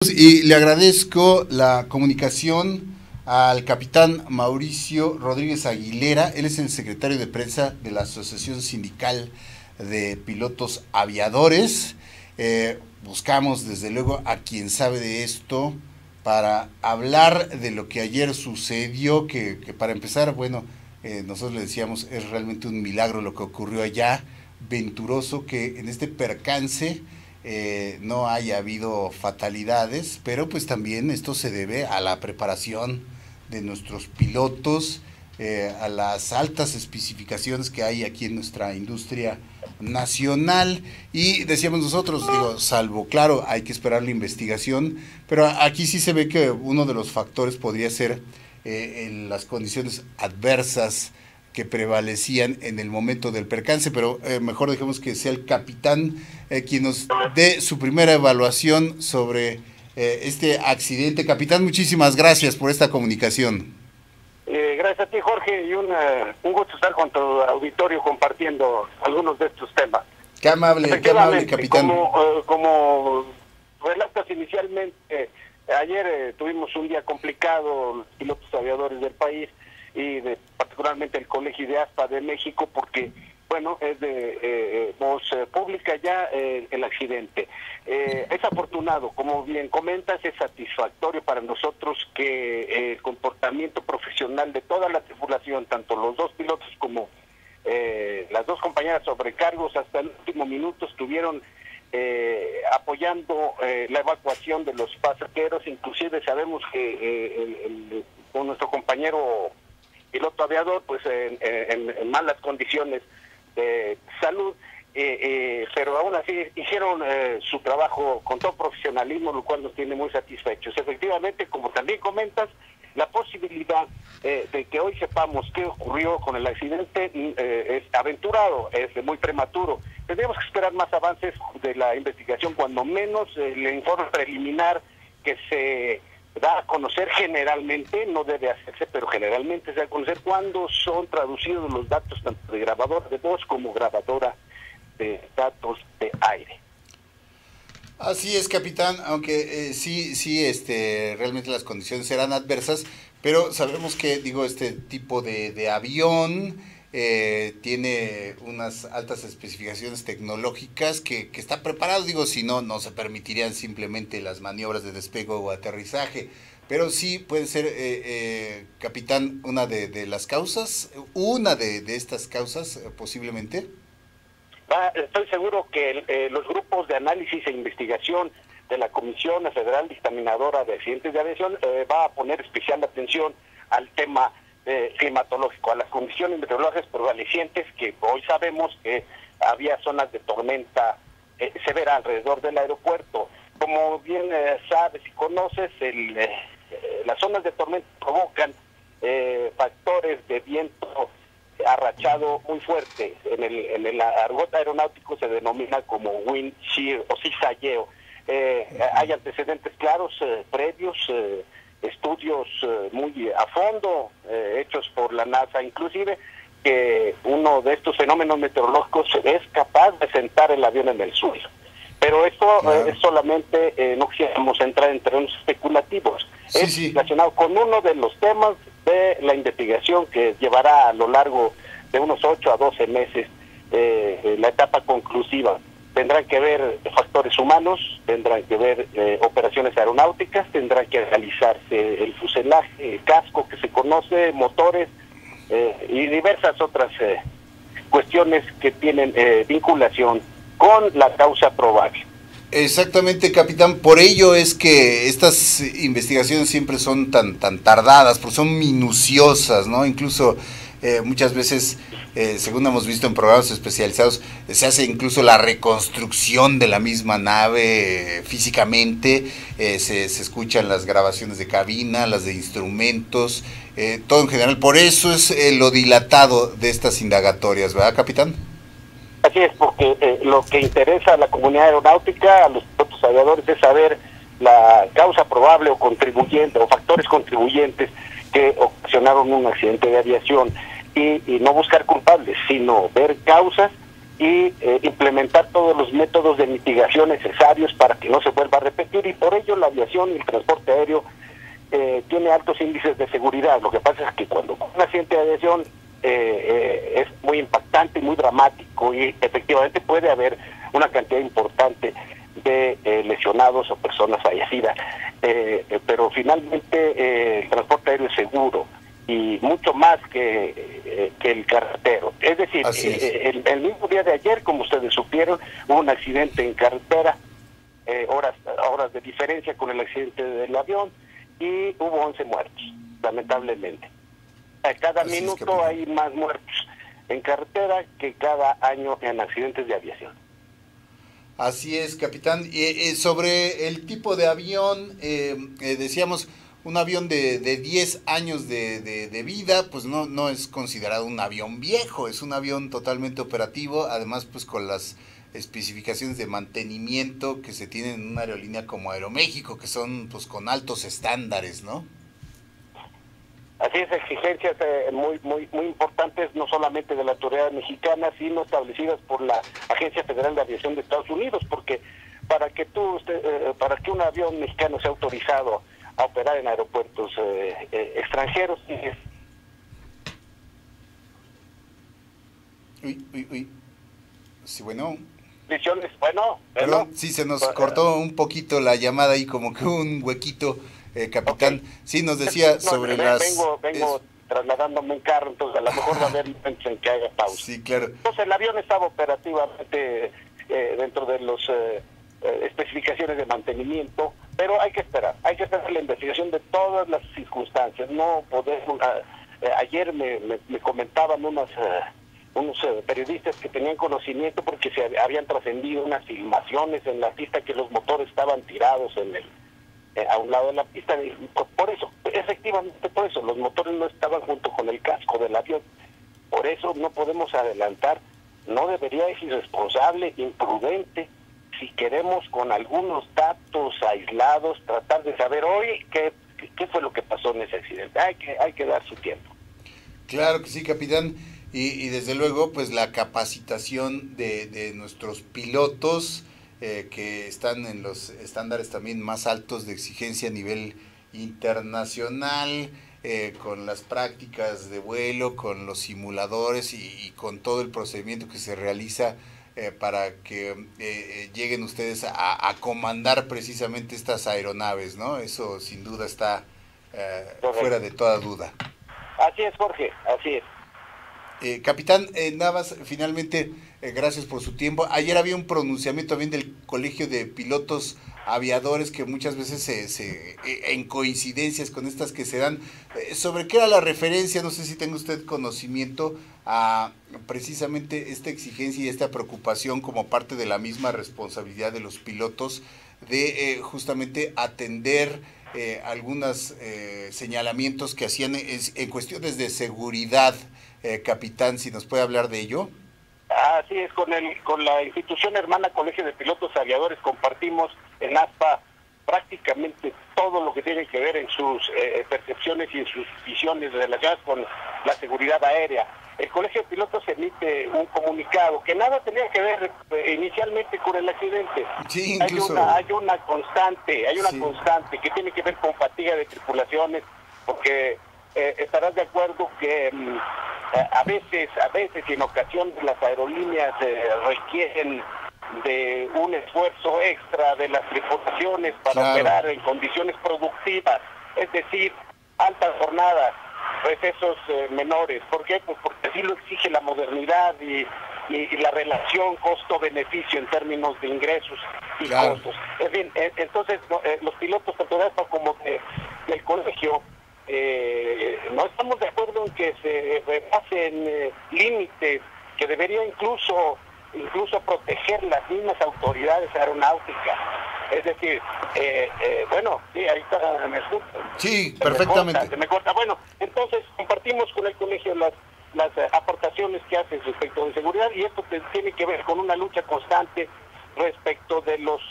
Y le agradezco la comunicación al capitán Mauricio Rodríguez Aguilera. Él es el secretario de prensa de la Asociación Sindical de Pilotos Aviadores. Buscamos desde luego a quien sabe de esto para hablar de lo que ayer sucedió, que para empezar, bueno, nosotros le decíamos, es realmente un milagro lo que ocurrió allá, venturoso que en este percance no haya habido fatalidades, pero pues también esto se debe a la preparación de nuestros pilotos, a las altas especificaciones que hay aquí en nuestra industria nacional. Y decíamos nosotros, digo, salvo, claro, hay que esperar la investigación, pero aquí sí se ve que uno de los factores podría ser en las condiciones adversas que prevalecían en el momento del percance, pero mejor dejemos que sea el capitán quien nos dé su primera evaluación sobre este accidente. Capitán, muchísimas gracias por esta comunicación. Gracias a ti, Jorge, y un gusto estar con tu auditorio compartiendo algunos de estos temas. Qué amable, capitán. Como relatas inicialmente, ayer tuvimos un día complicado, los pilotos aviadores del país, y particularmente el Colegio de ASPA de México, porque, bueno, es de voz pública ya el accidente. Es afortunado, como bien comentas, es satisfactorio para nosotros que el comportamiento profesional de toda la tripulación, tanto los dos pilotos como las dos compañeras sobrecargos, hasta el último minuto estuvieron apoyando la evacuación de los pasajeros. Inclusive sabemos que con nuestro compañero piloto aviador, pues en malas condiciones de salud, pero aún así hicieron su trabajo con todo profesionalismo, lo cual nos tiene muy satisfechos. Efectivamente, como también comentas, la posibilidad de que hoy sepamos qué ocurrió con el accidente es aventurado, es muy prematuro. Tendríamos que esperar más avances de la investigación, cuando menos el informe preliminar que se da a conocer generalmente, no debe hacerse, pero generalmente se da a conocer cuando son traducidos los datos tanto de grabadora de voz como grabadora de datos de aire. Así es, capitán, aunque sí, realmente las condiciones serán adversas, pero sabemos que, digo, este tipo de avión tiene unas altas especificaciones tecnológicas que está preparado, digo, si no, no se permitirían simplemente las maniobras de despegue o aterrizaje, pero sí puede ser, capitán, una de las causas, una de estas causas posiblemente. Estoy seguro que los grupos de análisis e investigación de la Comisión Federal Dictaminadora de Accidentes de Aviación va a poner especial atención al tema climatológico, a las condiciones meteorológicas prevalecientes, que hoy sabemos que había zonas de tormenta severa alrededor del aeropuerto. Como bien sabes y conoces, las zonas de tormenta provocan factores de viento arrachado muy fuerte. En el argot aeronáutico se denomina como wind shear o cizalleo. Hay antecedentes claros previos, estudios muy a fondo, hechos por la NASA inclusive, que uno de estos fenómenos meteorológicos es capaz de sentar el avión en el suelo. Pero esto es solamente, no quisiéramos entrar en terrenos especulativos, es relacionado con uno de los temas de la investigación que llevará a lo largo de unos 8 a 12 meses la etapa conclusiva. Tendrán que ver factores humanos, tendrán que ver operaciones aeronáuticas, tendrán que realizarse el fuselaje, el casco que se conoce, motores y diversas otras cuestiones que tienen vinculación con la causa probable. Exactamente, capitán, por ello es que estas investigaciones siempre son tan tardadas, porque son minuciosas, ¿no? Incluso muchas veces, según hemos visto en programas especializados, se hace incluso la reconstrucción de la misma nave físicamente, se escuchan las grabaciones de cabina, las de instrumentos, todo en general. Por eso es lo dilatado de estas indagatorias, ¿verdad, capitán? Así es, porque lo que interesa a la comunidad aeronáutica, a los pilotos aviadores, es saber la causa probable o contribuyente, o factores contribuyentes que ocasionaron un accidente de aviación, y no buscar culpables, sino ver causas y implementar todos los métodos de mitigación necesarios para que no se vuelva a repetir, y por ello la aviación y el transporte aéreo tiene altos índices de seguridad. Lo que pasa es que cuando un accidente de aviación es muy impactante, muy dramático, y efectivamente puede haber una cantidad importante de lesionados o personas fallecidas, pero finalmente el transporte aéreo es seguro y mucho más que el carretero. Es decir, el mismo día de ayer, como ustedes supieron, hubo un accidente en carretera, horas de diferencia con el accidente del avión, y hubo 11 muertos, lamentablemente. Cada minuto hay más muertos en carretera que cada año en accidentes de aviación. Así es, capitán. Sobre el tipo de avión, decíamos, un avión de 10 años de vida, pues no es considerado un avión viejo, es un avión totalmente operativo, además pues con las especificaciones de mantenimiento que se tienen en una aerolínea como Aeroméxico, que son pues con altos estándares, ¿no? Así es, exigencias muy importantes, no solamente de la autoridad mexicana, sino establecidas por la Agencia Federal de Aviación de Estados Unidos, porque para que un avión mexicano sea autorizado a operar en aeropuertos extranjeros, Uy. Sí, bueno. Perdón, sí, se nos cortó un poquito la llamada ahí, como que un huequito, capitán. Okay. Sí, nos decía sobre Vengo trasladándome en carro, entonces a lo mejor va a haber momentos en que haga pausa. Sí, claro. Entonces el avión estaba operativamente dentro de las especificaciones de mantenimiento, pero hay que esperar la investigación de todas las circunstancias. No podemos... ayer me comentaban unos periodistas que tenían conocimiento porque se habían trascendido unas filmaciones en la pista que los motores estaban tirados a un lado de la pista. Por eso, efectivamente por eso, los motores no estaban junto con el casco del avión. Por eso no podemos adelantar. No debería, es irresponsable, imprudente, si queremos con algunos datos aislados tratar de saber hoy qué fue lo que pasó en ese accidente. Hay que dar su tiempo. Claro que sí, capitán. Y desde luego, pues la capacitación de nuestros pilotos, que están en los estándares también más altos de exigencia a nivel internacional, con las prácticas de vuelo, con los simuladores y con todo el procedimiento que se realiza para que lleguen ustedes a comandar precisamente estas aeronaves, ¿no? Eso sin duda está fuera de toda duda. Así es, Jorge, así es. Capitán, nada más, finalmente, gracias por su tiempo. Ayer había un pronunciamiento también del Colegio de Pilotos Aviadores que muchas veces en coincidencias con estas que se dan, sobre qué era la referencia, no sé si tenga usted conocimiento, a precisamente esta exigencia y esta preocupación como parte de la misma responsabilidad de los pilotos de justamente atender algunos señalamientos que hacían en cuestiones de seguridad. Capitán, si nos puede hablar de ello. Así es, con la institución hermana Colegio de Pilotos Aviadores compartimos en ASPA prácticamente todo lo que tiene que ver en sus percepciones y en sus visiones relacionadas con la seguridad aérea. El Colegio de Pilotos emite un comunicado que nada tenía que ver inicialmente con el accidente. Sí, incluso. Hay una constante que tiene que ver con fatiga de tripulaciones, porque estarás de acuerdo que a veces y en ocasiones las aerolíneas requieren de un esfuerzo extra de las tripulaciones para operar en condiciones productivas, es decir, altas jornadas, recesos menores. ¿Por qué? Pues porque así lo exige la modernidad y la relación costo-beneficio en términos de ingresos y costos. En fin, entonces los pilotos tanto de ASPA como del colegio no estamos de acuerdo en que se repasen límites que debería incluso proteger las mismas autoridades aeronáuticas. Es decir, bueno, sí, ahí está, me escucha. Sí, perfectamente. Se me corta. Bueno, entonces compartimos con el colegio las aportaciones que hace respecto de seguridad, y esto tiene que ver con una lucha constante respecto de los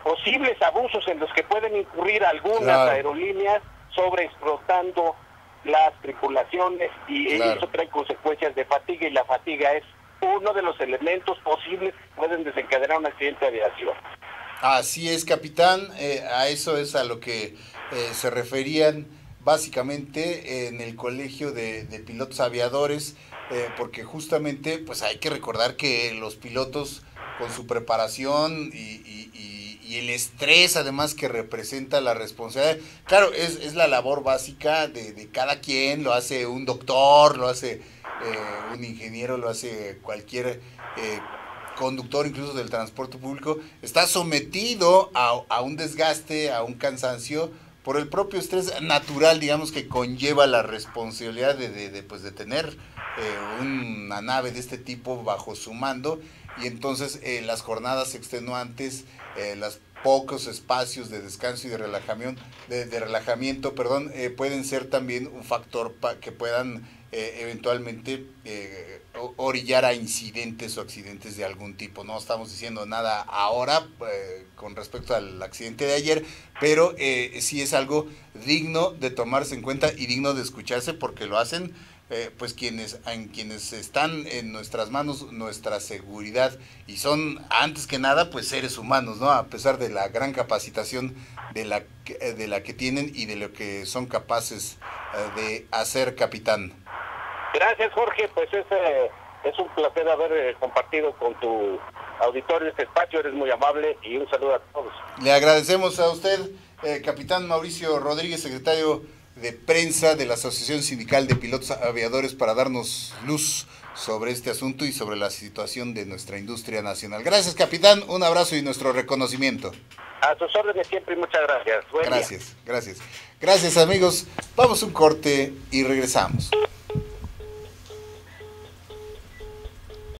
posibles abusos en los que pueden incurrir algunas aerolíneas sobreexplotando las tripulaciones, y eso trae consecuencias de fatiga, y la fatiga es uno de los elementos posibles que pueden desencadenar un accidente de aviación. Así es, capitán, a eso es a lo que se referían básicamente en el Colegio de Pilotos Aviadores, porque justamente pues hay que recordar que los pilotos con su preparación y el estrés además que representa la responsabilidad, claro, es la labor básica de cada quien, lo hace un doctor, lo hace un ingeniero, lo hace cualquier conductor incluso del transporte público, está sometido a un desgaste, a un cansancio por el propio estrés natural, digamos, que conlleva la responsabilidad de tener una nave de este tipo bajo su mando, y entonces las jornadas extenuantes, los pocos espacios de descanso y de relajamiento, pueden ser también un factor que puedan eventualmente orillar a incidentes o accidentes de algún tipo. No estamos diciendo nada ahora con respecto al accidente de ayer, pero sí es algo digno de tomarse en cuenta y digno de escucharse, porque lo hacen pues quienes están en nuestras manos, nuestra seguridad, y son antes que nada pues seres humanos, ¿no? A pesar de la gran capacitación de la que tienen y de lo que son capaces de hacer, capitán. Gracias, Jorge, pues es un placer haber compartido con tu auditorio este espacio, eres muy amable, y un saludo a todos. Le agradecemos a usted, capitán Mauricio Rodríguez, secretario de prensa de la Asociación Sindical de Pilotos Aviadores, para darnos luz sobre este asunto y sobre la situación de nuestra industria nacional. Gracias, capitán, un abrazo y nuestro reconocimiento. A sus órdenes siempre y muchas gracias. Buen día. Gracias, amigos. Vamos a un corte y regresamos.